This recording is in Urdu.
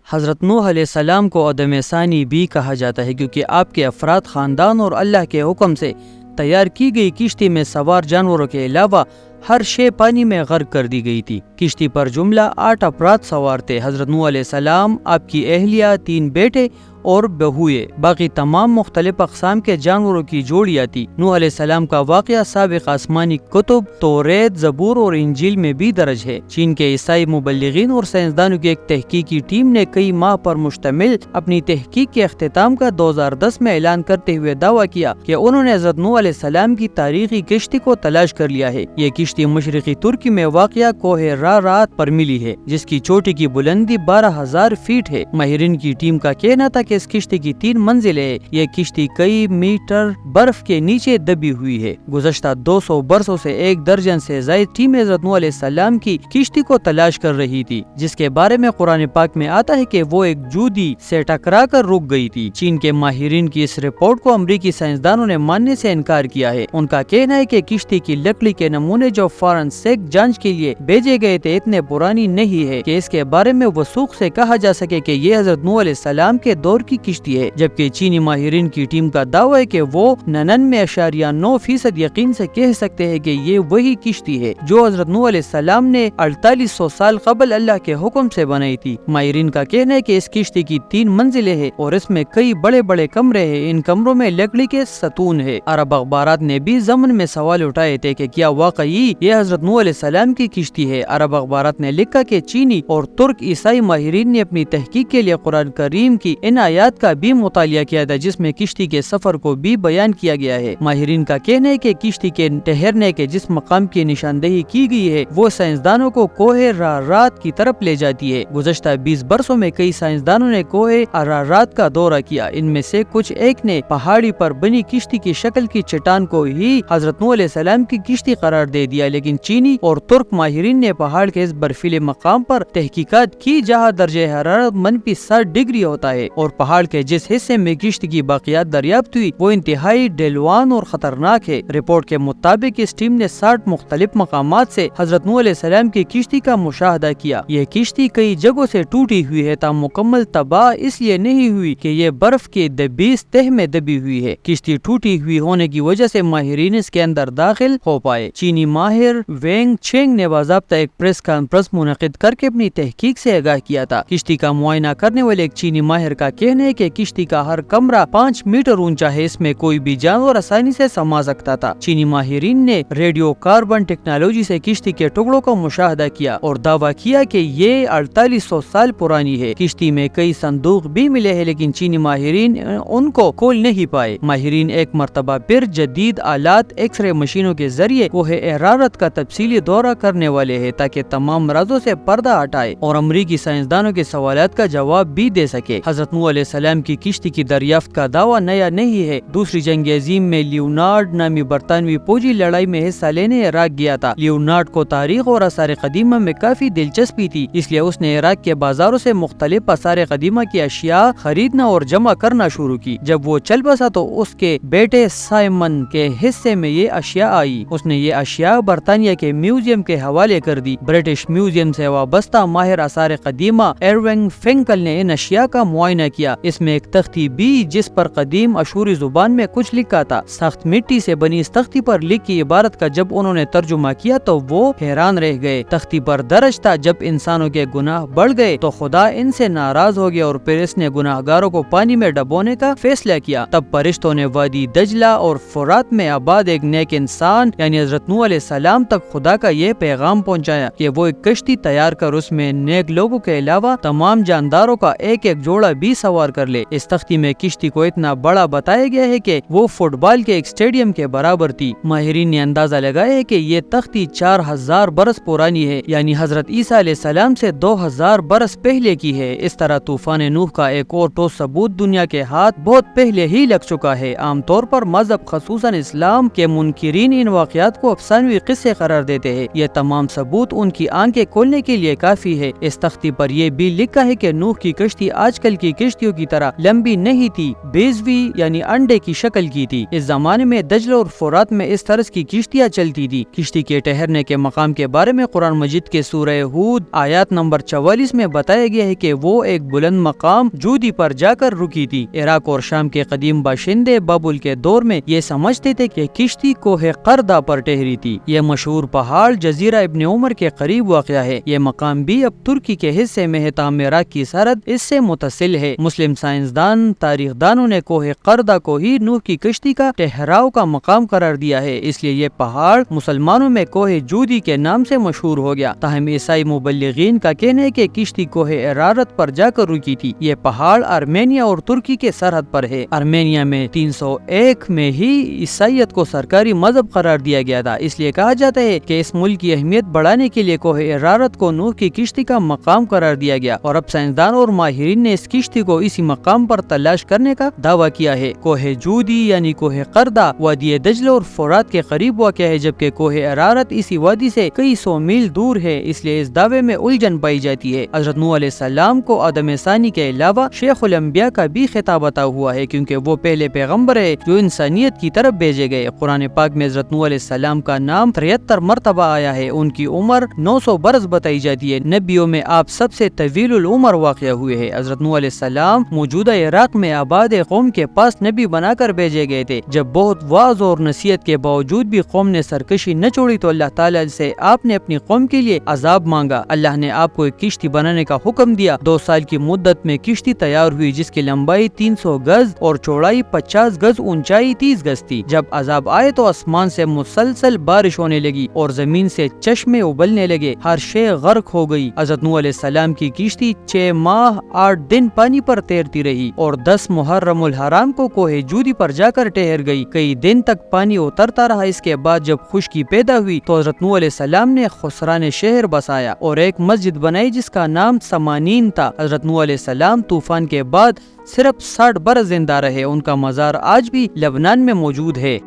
حضرت نوح علیہ السلام کو آدم ثانی بھی کہا جاتا ہے کیونکہ آپ کے افراد، خاندان اور اللہ کے حکم سے تیار کی گئی کشتی میں سوار جانوروں کے علاوہ ہر شے پانی میں غرق کر دی گئی تھی۔ کشتی پر جملہ 8 افراد سوار تھے۔ حضرت نوح علیہ السلام، آپ کی اہلیہ، 3 بیٹے اور بہوئے، باقی تمام مختلف اقسام کے جانوروں کی جوڑیاں تھی۔ نوح علیہ السلام کا واقعہ سابق آسمانی کتب توریت، زبور اور انجیل میں بھی درج ہے۔ چین کے عیسائی مبلغین اور سائنسدانوں کی ایک تحقیقی ٹیم نے کئی ماہ پر مشتمل اپنی تحقیق کے اختتام کا 2010 میں اعلان کرتے ہوئے دعویٰ کیا کہ انہوں نے حضرت نوح علیہ السلام کی تاریخی کشتی کو تلاش کر لیا ہے۔ یہ کشتی مشرقی ترکی میں واقع کوہ رارات پر ملی ہے، جس کی چوٹی کی بلندی 12,000 فیٹ ہے۔ ماہرین کی ٹیم کا کہنا تھا کہ اس کشتی کی 3 منزلیں ہے۔ یہ کشتی کئی میٹر برف کے نیچے دبی ہوئی ہے۔ گزشتہ 200 برسوں سے 1 درجن سے زائد ٹیم حضرت نوح علیہ السلام کی کشتی کو تلاش کر رہی تھی، جس کے بارے میں قرآن پاک میں آتا ہے کہ وہ ایک جودی سے ٹکرا کر رک گئی تھی۔ چین کے ماہرین کی اس رپورٹ کو امریکی سائنسدانوں نے ماننے سے انکار کیا ہے۔ ان کا کہنا ہے کہ کشتی کی لکڑی کے نمونے جو فورنسک جانچ کے لیے بھیجے گئے تھے اتنے پرانی نہیں ہے کہ اس کے بارے میں وثوق سے کہا جا سکے کہ یہ حضرت نوح علیہ السلام کے دور کی کشتی ہے، جبکہ چینی ماہرین کی ٹیم کا دعویٰ ہے کہ وہ 99.9% یقین سے کہہ سکتے ہیں کہ یہ وہی کشتی ہے جو حضرت نوح علیہ السلام نے 4800 سال قبل اللہ کے حکم سے بنائی تھی۔ ماہرین کا کہنا ہے کہ اس کشتی کی 3 منزلیں ہیں اور اس میں کئی بڑے بڑے کمرے ہیں۔ ان کمروں میں لکڑی کے ستون ہے۔ عرب اخبارات نے بھی ضمن میں سوال اٹھائے تھے کہ کیا واقعی یہ حضرت نوح علیہ السلام کی کشتی ہے۔ عرب اخبارات نے لکھا کہ چینی اور ترک عیسائی ماہرین نے اپنی تحقیق کے لیے قرآن کریم کی ان آیات کا بھی مطالعہ کیا تھا، جس میں کشتی کے سفر کو بھی بیان کیا گیا ہے۔ ماہرین کا کہنا ہے کہ کشتی کے ٹھہرنے کے جس مقام کی نشاندہی کی گئی ہے وہ سائنسدانوں کو کوہ رارات کی طرف لے جاتی ہے۔ گزشتہ 20 برسوں میں کئی سائنسدانوں نے کوہ رارات کا دورہ کیا۔ ان میں سے کچھ ایک نے پہاڑی پر بنی کشتی کی شکل کی چٹان کو ہی حضرت نوح علیہ السلام کی کشتی قرار دے دیا، لیکن چینی اور ترک ماہرین نے پہاڑ کے اس برفیلے مقام پر تحقیقات کی جہاں درجہ حرارت -60 ڈگری ہوتا ہے، اور پہاڑ کے جس حصے میں کشتی کی باقیات دریافت ہوئی وہ انتہائی ڈھلوان اور خطرناک ہے۔ رپورٹ کے مطابق اس ٹیم نے 60 مختلف مقامات سے حضرت نوح علیہ السلام کی کشتی کا مشاہدہ کیا۔ یہ کشتی کئی جگہوں سے ٹوٹی ہوئی ہے، تاہم مکمل تباہ اس لیے نہیں ہوئی کہ یہ برف کی دبیس تہ میں دبی ہوئی ہے۔ کشتی ٹوٹی ہوئی ہونے کی وجہ سے ماہرین اس کے اندر داخل ہو پائے۔ چینی ماہر وینگ چینگ نے باضابطہ ایک پریس کانفرنس منعقد کر کے اپنی تحقیق سے آگاہ کیا تھا۔ کشتی کا معائنہ کرنے والے ایک چینی ماہر کا کہنا ہے کہ کشتی کا ہر کمرہ 5 میٹر اونچا ہے، اس میں کوئی بھی جانور آسانی سے سما سکتا تھا۔ چینی ماہرین نے ریڈیو کاربن ٹیکنالوجی سے کشتی کے ٹکڑوں کا مشاہدہ کیا اور دعویٰ کیا کہ یہ 4800 سال پرانی ہے۔ کشتی میں کئی صندوق بھی ملے ہیں، لیکن چینی ماہرین ان کو کھول نہیں پائے۔ ماہرین ایک مرتبہ پھر جدید آلات ایکس رے مشینوں کے ذریعے کوہ رارات کا تفصیلی دورہ کرنے والے ہیں تاکہ تمام رازوں سے پردہ ہٹائے اور امریکی سائنسدانوں کے سوالات کا جواب بھی دے سکے۔ حضرت نوح علیہ السلام کی کشتی کی دریافت کا دعویٰ نیا نہیں ہے۔ دوسری جنگ عظیم میں لیونارڈ نامی برطانوی فوجی لڑائی میں حصہ لینے عراق گیا تھا۔ لیونارڈ کو تاریخ اور آثار قدیمہ میں کافی دلچسپی تھی، اس لیے اس نے عراق کے بازاروں سے مختلف آثار قدیمہ کی اشیاء خریدنا اور جمع کرنا شروع کی۔ جب وہ چل بسا تو اس کے بیٹے سائمن کے حصے میں یہ اشیاء آئی۔ اس نے یہ اشیاء برطانیہ کے میوزیم کے حوالے کر دی۔ برٹش میوزیم سے وابستہ ماہر آثار قدیمہ ایرونگ فنکل نے ان اشیاء کا معائنہ کیا۔ اس میں ایک تختی بھی جس پر قدیم اشوری زبان میں کچھ لکھا تھا۔ سخت مٹی سے بنی اس تختی پر لکھی عبارت کا جب انہوں نے ترجمہ کیا تو وہ حیران رہ گئے۔ تختی پر درج تھا، جب انسانوں کے گناہ بڑھ گئے تو خدا ان سے ناراض ہو گیا اور پھر اس نے گناہگاروں کو پانی میں ڈبونے کا فیصلہ کیا۔ تب فرشتوں نے وادی دجلہ اور فرات میں آباد ایک نیک انسان یعنی حضرت نوح علیہ السلام تک خدا کا یہ پیغام پہنچایا کہ وہ ایک کشتی تیار کر اس میں نیک لوگوں کے علاوہ تمام جانداروں کا ایک ایک جوڑا بھی سوار کر لے۔ اس تختی میں کشتی کو اتنا بڑا بتایا گیا ہے کہ وہ فٹ بال کے ایک اسٹیڈیم کے برابر تھی۔ ماہرین نے اندازہ لگایا ہے کہ یہ تختی 4000 برس پرانی ہے، یعنی حضرت عیسیٰ علیہ السلام سے 2000 برس پہلے کی ہے۔ اس طرح طوفان نوح کا ایک اور ٹھوس ثبوت دنیا کے ہاتھ بہت پہلے ہی لگ چکا ہے۔ عام طور پر مذہب خصوصاً اسلام کے منکرین ان واقعات کو افسانوی قصے قرار دیتے ہیں۔ یہ تمام ثبوت ان کی آنکھیں کھولنے کے لیے کافی ہے۔ اس تختی پر یہ بھی لکھا ہے کہ نوح کی کشتی آج کل کی کشتیوں کشتیوں کی طرح لمبی نہیں تھی، بیضوی یعنی انڈے کی شکل کی تھی۔ اس زمانے میں دجلہ اور فرات میں اس طرز کی کشتیاں چلتی تھی۔ کشتی کے ٹھہرنے کے مقام کے بارے میں قرآن مجید کے سورہ ہود آیات نمبر 44 میں بتایا گیا ہے کہ وہ ایک بلند مقام جودی پر جا کر رکی تھی۔ عراق اور شام کے قدیم باشندے بابل کے دور میں یہ سمجھتے تھے کہ کشتی کوہ قردہ پر ٹھہری تھی۔ یہ مشہور پہاڑ جزیرہ ابن عمر کے قریب واقع ہے۔ یہ مقام بھی اب ترکی کے حصے میں ہے تاہم عراق کی سرحد اس سے متصل ہے۔ مسلم سائنسدان تاریخ دانوں نے کوہ قردہ کو ہی نوح کی کشتی کا ٹھہراؤ کا مقام قرار دیا ہے، اس لیے یہ پہاڑ مسلمانوں میں کوہ جودی کے نام سے مشہور ہو گیا۔ تاہم عیسائی مبلغین کا کہنا ہے کہ کشتی کوہ ارارت پر جا کر رکی تھی۔ یہ پہاڑ آرمینیا اور ترکی کے سرحد پر ہے۔ آرمینیا میں 301 میں ہی عیسائیت کو سرکاری مذہب قرار دیا گیا تھا، اس لیے کہا جاتا ہے کہ اس ملک کی اہمیت بڑھانے کے لیے کوہ ارارت کو نوح کی کشتی کا مقام قرار دیا گیا، اور اب سائنسدان اور ماہرین نے اس کشتی کو اسی مقام پر تلاش کرنے کا دعویٰ کیا ہے۔ کوہ جودی یعنی کوہ قردہ وادی دجلہ اور فرات کے قریب واقع ہے، جبکہ کوہ ارارت اسی وادی سے کئی سو میل دور ہے، اس لیے اس دعوے میں الجھن پائی جاتی ہے۔ حضرت نوح علیہ السلام کو آدم ثانی کے علاوہ شیخ الانبیاء کا بھی خطاب عطا ہوا ہے، کیونکہ وہ پہلے پیغمبر ہے جو انسانیت کی طرف بھیجے گئے۔ قرآن پاک میں حضرت نوح علیہ السلام کا نام 73 مرتبہ آیا ہے۔ ان کی عمر 900 برس بتائی جاتی ہے۔ نبیوں میں آپ سب سے طویل العمر واقع ہوئے ہیں۔ حضرت نوح علیہ السلام موجودہ عراق میں آباد قوم کے پاس نبی بنا کر بھیجے گئے تھے۔ جب بہت وعظ اور نصیحت کے باوجود بھی قوم نے سرکشی نہ چھوڑی تو اللہ تعالیٰ سے آپ نے اپنی قوم کے لیے عذاب مانگا۔ اللہ نے آپ کو ایک کشتی بنانے کا حکم دیا۔ 2 سال کی مدت میں کشتی تیار ہوئی، جس کی لمبائی 300 گز اور چوڑائی 50 گز، اونچائی 30 گز تھی۔ جب عذاب آئے تو آسمان سے مسلسل بارش ہونے لگی اور زمین سے چشمے ابلنے لگے، ہر شے غرق ہو گئی۔ حضرت نوح علیہ السلام کی کشتی 6 ماہ 8 دن پانی پر تیرتی رہی اور 10 محرم الحرام کو کوہ جودی پر جا کر ٹھہر گئی۔ کئی دن تک پانی اترتا رہا۔ اس کے بعد جب خشکی پیدا ہوئی تو حضرت نوح علیہ السلام نے خسران شہر بسایا اور ایک مسجد بنائی جس کا نام سمانین تھا۔ حضرت نوح علیہ السلام طوفان کے بعد صرف 60 برس زندہ رہے۔ ان کا مزار آج بھی لبنان میں موجود ہے۔